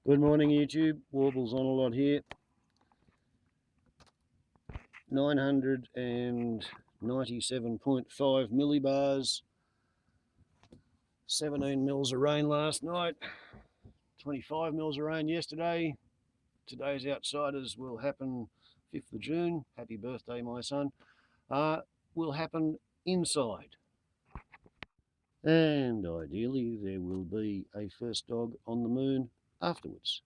Good morning, YouTube. Warbles on a lot here. 997.5 millibars. 17 mils of rain last night. 25 mils of rain yesterday. Today's outsiders will happen 5th of June. Happy birthday, my son. Will happen inside. And ideally, there will be a first dog on the moon afterwards.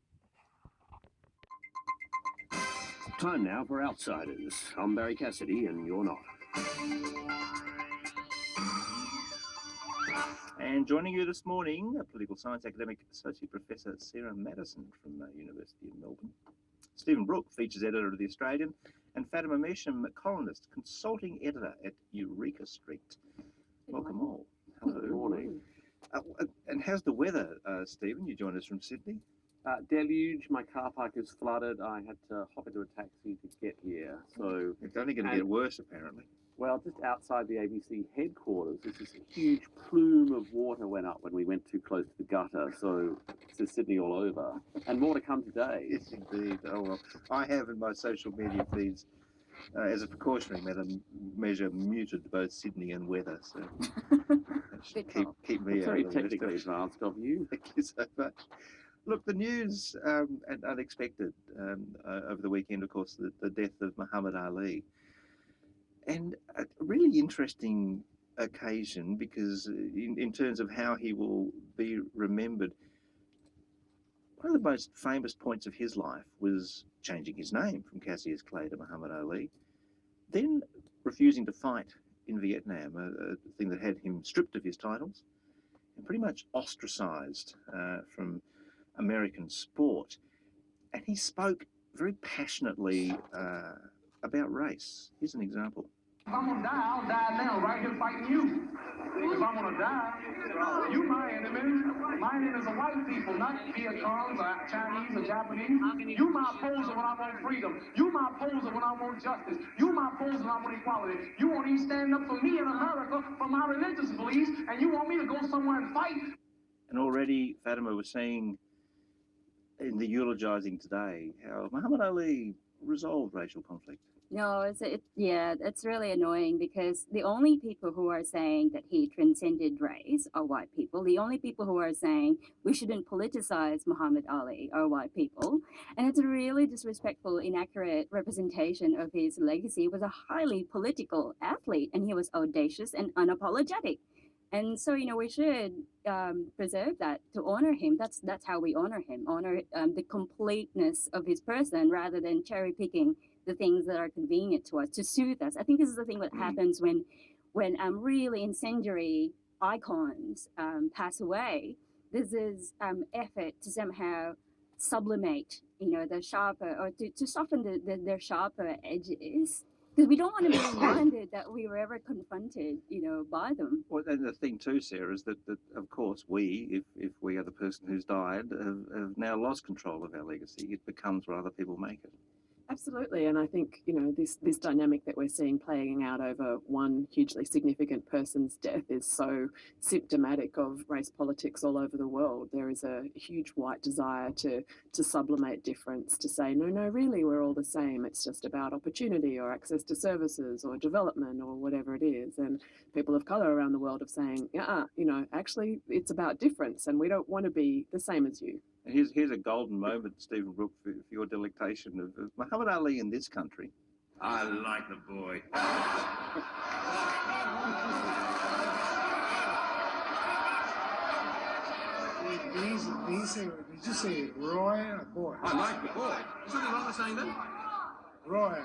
Time now for Outsiders. I'm Barry Cassidy, and you're not. And joining you this morning, a political science academic, Associate Professor Sarah Madison from the University of Melbourne. Stephen Brooke, features editor of The Australian, and Fatima Mesham, columnist, consulting editor at Eureka Street. Welcome all. Hello. Good morning. And how's the weather, Stephen? You joined us from Sydney. Deluge, my car park is flooded. I had to hop into a taxi to get here. So It's only going to get worse, apparently. well, just outside the ABC headquarters, there's this huge plume of water went up when we went too close to the gutter. So it's Sydney all over, and more to come today. Yes, indeed. Oh, well, I have in my social media feeds, as a precautionary measure, muted both Sydney and weather. So that should keep me It's out very of the technically advanced of you. Thank you so much. Look, the news, and unexpected, over the weekend, of course, the death of Muhammad Ali. And a really interesting occasion because in terms of how he will be remembered, one of the most famous points of his life was changing his name from Cassius Clay to Muhammad Ali, then refusing to fight in Vietnam, a thing that had him stripped of his titles and pretty much ostracized from American sport. And he spoke very passionately about race. Here's an example. If I'm gonna die, I'll die now, right here fighting you. If I'm gonna die, you my enemy. My enemies are white people, not Vietcong's or Chinese or Japanese. You my opposer when I want freedom. You my opposer when I want justice. You my opposer when I want equality. You won't even stand up for me in America for my religious beliefs, and you want me to go somewhere and fight. And already Fatima was saying in the eulogizing today how Muhammad Ali resolved racial conflict. No, it's really annoying because the only people who are saying that he transcended race are white people. The only people who are saying we shouldn't politicize Muhammad Ali are white people. And it's a really disrespectful, inaccurate representation of his legacy. He was a highly political athlete and he was audacious and unapologetic. And so, we should preserve that to honor him. That's how we honor him, honor the completeness of his person rather than cherry picking the things that are convenient to us to soothe us. I think this is the thing that happens when really incendiary icons pass away. This is effort to somehow sublimate, the sharper, or to soften their sharper edges. Because we don't want to be reminded that we were ever confronted, by them. Well, and the thing too, Sarah, is that of course we, if we are the person who's died, have now lost control of our legacy. It becomes what other people make it. Absolutely, and I think this dynamic that we're seeing playing out over one hugely significant person's death is so symptomatic of race politics all over the world. There is a huge white desire to sublimate difference, to say no, really we're all the same. It's just about opportunity or access to services or development or whatever it is. And people of colour around the world are saying, actually it's about difference, and we don't want to be the same as you. Here's a golden moment, Stephen Brooke, for your delectation of Muhammad Ali in this country. I like the boy. Did you say Roy or boy? I like the boy. Is something wrong with saying that? Roy.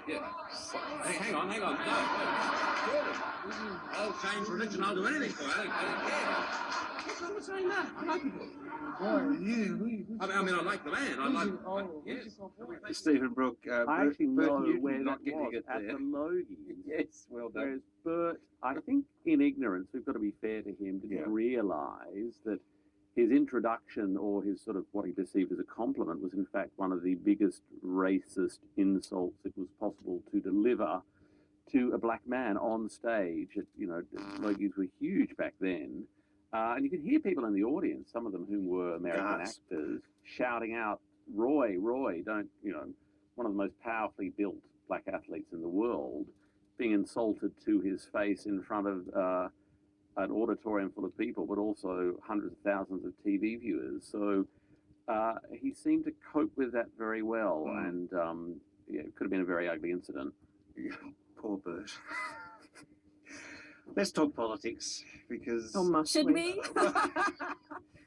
Yeah. Hang on. No. I'll change religion. I'll do anything for you. I don't care. What's wrong with saying that? I like the boy. I mean, I like the man. Yes. Stephen Brooke, I actually know Newton's where not that getting was, it at there. the Logies. Yes, well done. Whereas Bert, I think in ignorance, we've got to be fair to him, didn't realise that his introduction, or his sort of what he perceived as a compliment, was in fact one of the biggest racist insults it was possible to deliver to a black man on stage. Logies were huge back then. And you could hear people in the audience, some of them whom were American actors, shouting out, Roy, don't, one of the most powerfully built black athletes in the world, being insulted to his face in front of an auditorium full of people, but also hundreds of thousands of TV viewers. So he seemed to cope with that very well, and it could have been a very ugly incident. Poor Bert. Let's talk politics, because... Should we?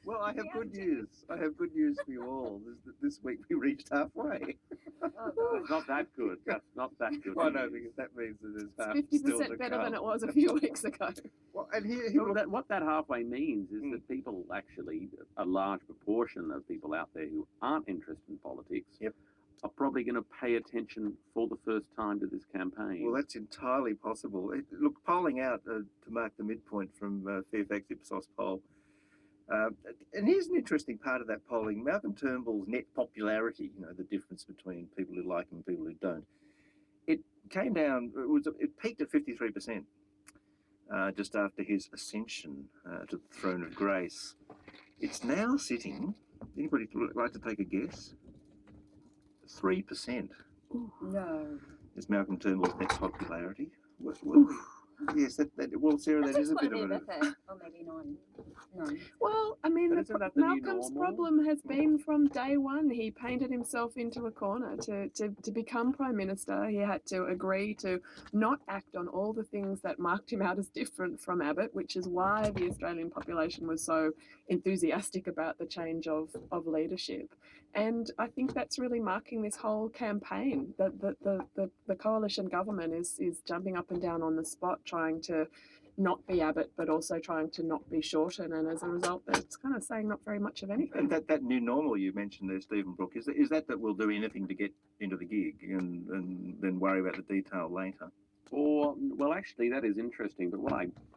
Well, I have good news. I have good news for you all. This week we reached halfway. It's not that good. That's not that good. Well, no, because that means that there's half 50% better than it was a few weeks ago. Well, and what that halfway means is that people actually, a large proportion of people out there who aren't interested in politics, are probably going to pay attention for the first time to this campaign. Well, that's entirely possible. Look, polling out to mark the midpoint from Fairfax Ipsos poll. And here's an interesting part of that polling. Malcolm Turnbull's net popularity, the difference between people who like him and people who don't, it came down, it peaked at 53% just after his ascension to the throne of grace. It's now sitting, anybody like to take a guess? 3%. No. Is Malcolm Turnbull's net popularity. Yes, well, Sarah, that is a bit of a... Or maybe none. Well, I mean, Malcolm's problem has been from day one. He painted himself into a corner. To become Prime Minister, he had to agree to not act on all the things that marked him out as different from Abbott, which is why the Australian population was so enthusiastic about the change of leadership. And I think that's really marking this whole campaign. The coalition government is jumping up and down on the spot, trying to not be Abbott, but also trying to not be Shorten. And as a result, it's kind of saying not very much of anything. And that new normal you mentioned there, Stephen Brook, is that we'll do anything to get into the gig and then worry about the detail later? Well, actually, that is interesting. But what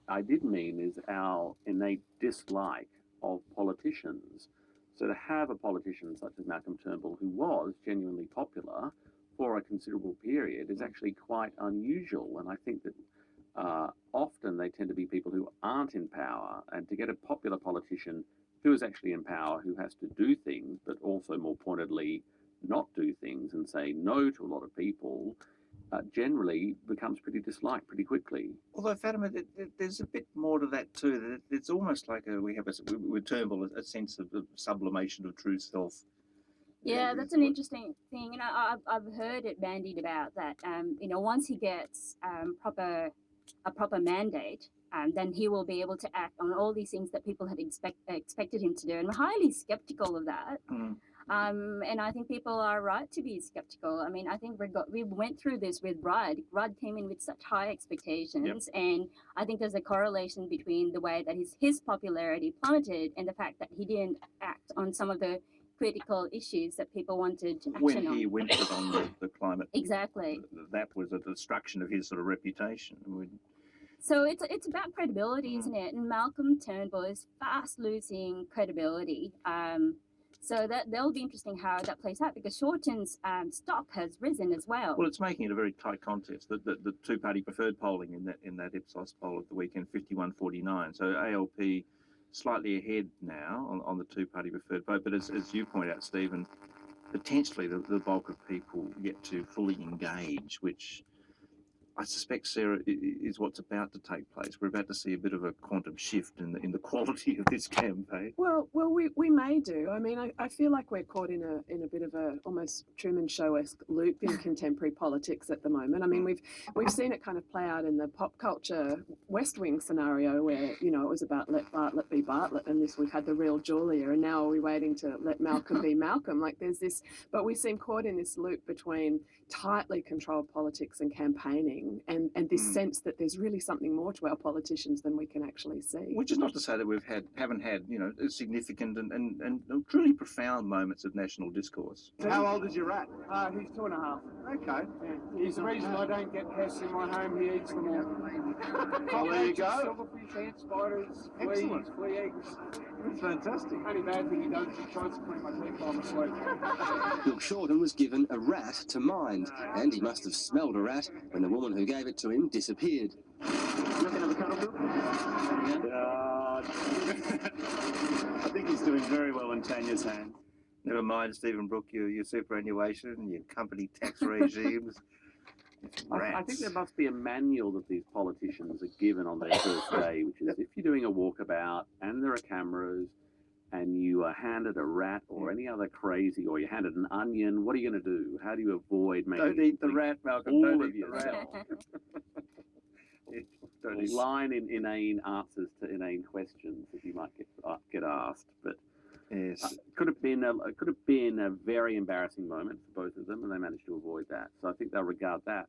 I did mean is our innate dislike of politicians. So to have a politician such as Malcolm Turnbull, who was genuinely popular for a considerable period, is actually quite unusual. And I think that often they tend to be people who aren't in power, and to get a popular politician who is actually in power, who has to do things, but also more pointedly not do things and say no to a lot of people, generally becomes pretty disliked pretty quickly. Although, Fatima, there's a bit more to that too. It's almost like we have with Turnbull a sense of sublimation of true self. Yeah, that's an interesting thing. I've heard it bandied about that. Once he gets a proper mandate, then he will be able to act on all these things that people had expected him to do. And we're highly skeptical of that. And I think people are right to be skeptical. I mean, I think we went through this with Rudd. Rudd came in with such high expectations, and I think there's a correlation between the way that his popularity plummeted and the fact that he didn't act on some of the critical issues that people wanted action on. When he went on the climate, exactly, that was a destruction of his sort of reputation. So it's about credibility, isn't it? And Malcolm Turnbull is fast losing credibility. So that'll be interesting how that plays out, because Shorten's stock has risen as well. Well, it's making it a very tight contest. The two-party preferred polling in that Ipsos poll of the weekend, 51-49. So ALP slightly ahead now on the two-party preferred vote. But as you point out, Stephen, potentially the bulk of people yet to fully engage, which I suspect, Sarah, is what's about to take place. We're about to see a bit of a quantum shift in the quality of this campaign. Well, we may do. I mean, I feel like we're caught in a bit of a almost Truman Show-esque loop in contemporary politics at the moment. I mean, we've seen it kind of play out in the pop culture West Wing scenario, where it was about let Bartlett be Bartlett, and we've had the real Julia, and now are we waiting to let Malcolm be Malcolm? Like there's this, but we seem caught in this loop between tightly controlled politics and campaigning, and this sense that there's really something more to our politicians than we can actually see. Which is not to say that haven't had significant and truly profound moments of national discourse. How old is your rat? He's 2.5. Okay. Yeah. He's the reason I don't get pests in my home. He eats them all. Well, there you go. Silverfish, ant spiders, Excellent. flea eggs. That's fantastic. Only bad thing he does is he tries to clean my teeth while I'm asleep. Bill Shorten was given a rat to mind, and he must have smelled a rat when the woman who gave it to him disappeared. You reckon have a cuddle, Bill? God. I think he's doing very well in Tanya's hands. Never mind, Stephen Brook, your superannuation, your company tax regimes. I think there must be a manual that these politicians are given on their first day, which is if you're doing a walkabout and there are cameras and you are handed a rat or any other crazy, or you're handed an onion, what are you going to do? How do you avoid making... Don't eat the rat, Malcolm. Don't eat the rat. Line in inane answers to inane questions that you might get asked, but yes, could have been a very embarrassing moment for both of them, and they managed to avoid that. So I think they'll regard that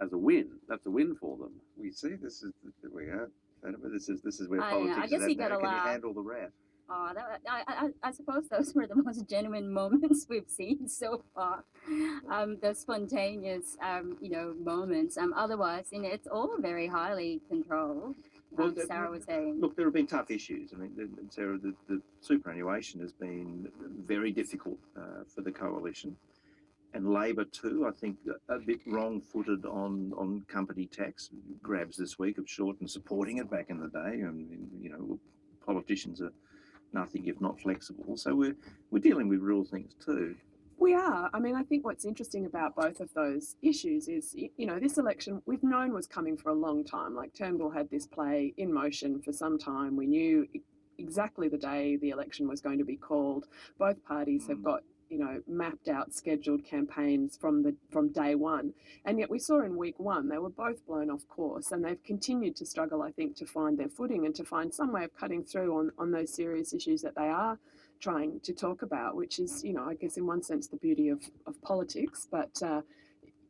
as a win. That's a win for them. We see this is this is where I politics guess is you at now. gotta Can you laugh. handle the rat? Oh, I suppose those were the most genuine moments we've seen so far. The spontaneous, moments. Otherwise, it's all very highly controlled. Well, Sarah was saying. Look, there have been tough issues. I mean, Sarah, the superannuation has been very difficult for the coalition, and Labor too. I think a bit wrong-footed on company tax. Grabs this week of Shorten supporting it back in the day, and politicians are nothing if not flexible. So we're dealing with real things too. We are. I mean, I think what's interesting about both of those issues is, this election we've known was coming for a long time. Like Turnbull had this play in motion for some time. We knew exactly the day the election was going to be called. Both parties have got, mapped out scheduled campaigns from day one. And yet we saw in week one, they were both blown off course, and they've continued to struggle, I think, to find their footing and to find some way of cutting through on those serious issues that they are trying to talk about, which is, I guess in one sense the beauty of politics, but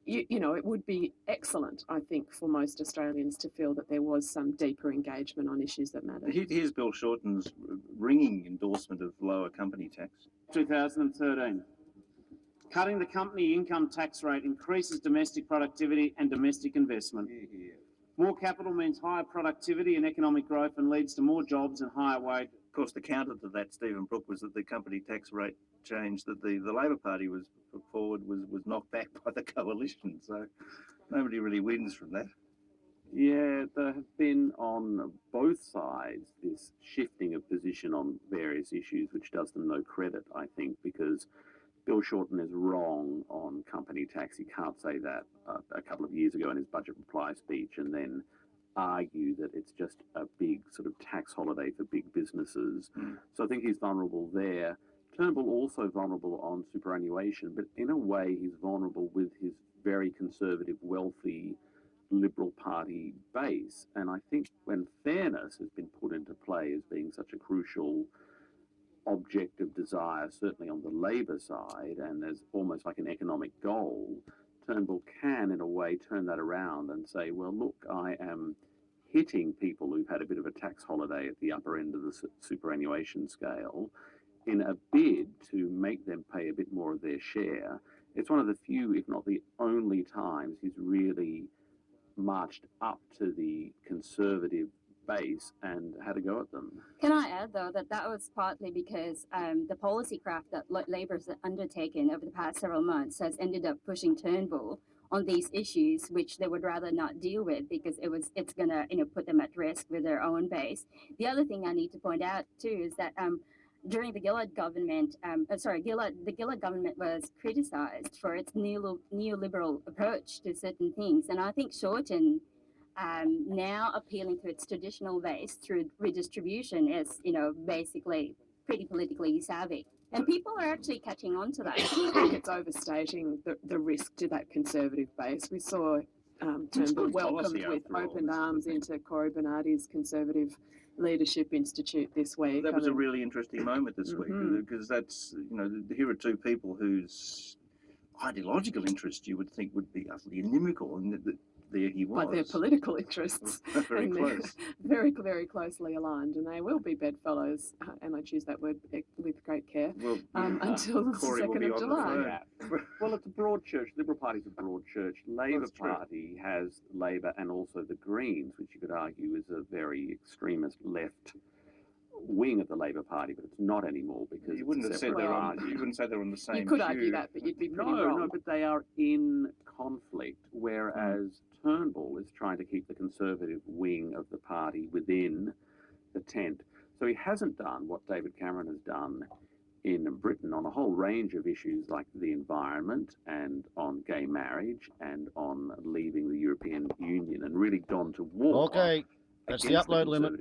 it would be excellent, I think, for most Australians to feel that there was some deeper engagement on issues that matter. Here's Bill Shorten's ringing endorsement of lower company tax. 2013. Cutting the company income tax rate increases domestic productivity and domestic investment. More capital means higher productivity and economic growth and leads to more jobs and higher wage. Of course, the counter to that, Stephen Brook, was that the company tax rate change that the Labor Party was put forward was knocked back by the coalition. So nobody really wins from that. Yeah, there have been on both sides this shifting of position on various issues, which does them no credit, I think, because Bill Shorten is wrong on company tax. He can't say that a couple of years ago in his budget reply speech and then argue that it's just a big sort of tax holiday for big businesses. So I think he's vulnerable there. Turnbull also vulnerable on superannuation, but in a way he's vulnerable with his very conservative, wealthy Liberal Party base. And I think when fairness has been put into play as being such a crucial object of desire, certainly on the Labor side, and there's almost like an economic goal, Turnbull can, in a way, turn that around and say, well, look, I am hitting people who've had a bit of a tax holiday at the upper end of the superannuation scale in a bid to make them pay a bit more of their share. It's one of the few, if not the only times he's really marched up to the Conservative base and had a go at them. Can I add, though, that was partly because the policy craft that Labor's undertaken over the past several months has ended up pushing Turnbull on these issues, which they would rather not deal with because it's gonna put them at risk with their own base. The other thing I need to point out too is that during the Gillard government, the Gillard government was criticised for its neoliberal approach to certain things, and I think Shorten now appealing to its traditional base through redistribution is, basically pretty politically savvy. And people are actually catching on to that. I think it's overstating the risk to that Conservative base. We saw Turnbull welcomed with open arms into Cory Bernardi's Conservative Leadership Institute this week. That was a really interesting moment this week because that's, here are two people whose ideological interest you would think would be utterly inimical, and there he was. But their political interests very close. Very, very closely aligned, and they will be bedfellows, and I choose that word with great care, until the 2nd of July. Well, it's a broad church. Liberal Party's a broad church. Labor Party has Labor and also the Greens, which you could argue is a very extremist left wing of the Labor Party, but it's not anymore because you wouldn't say they're on the same. You could argue that, but you'd be pretty wrong. No, but they are in conflict, whereas Turnbull is trying to keep the Conservative wing of the party within the tent. So he hasn't done what David Cameron has done in Britain on a whole range of issues like the environment and on gay marriage and on leaving the European Union, and really gone to war. Okay, that's the against upload limit. Conservative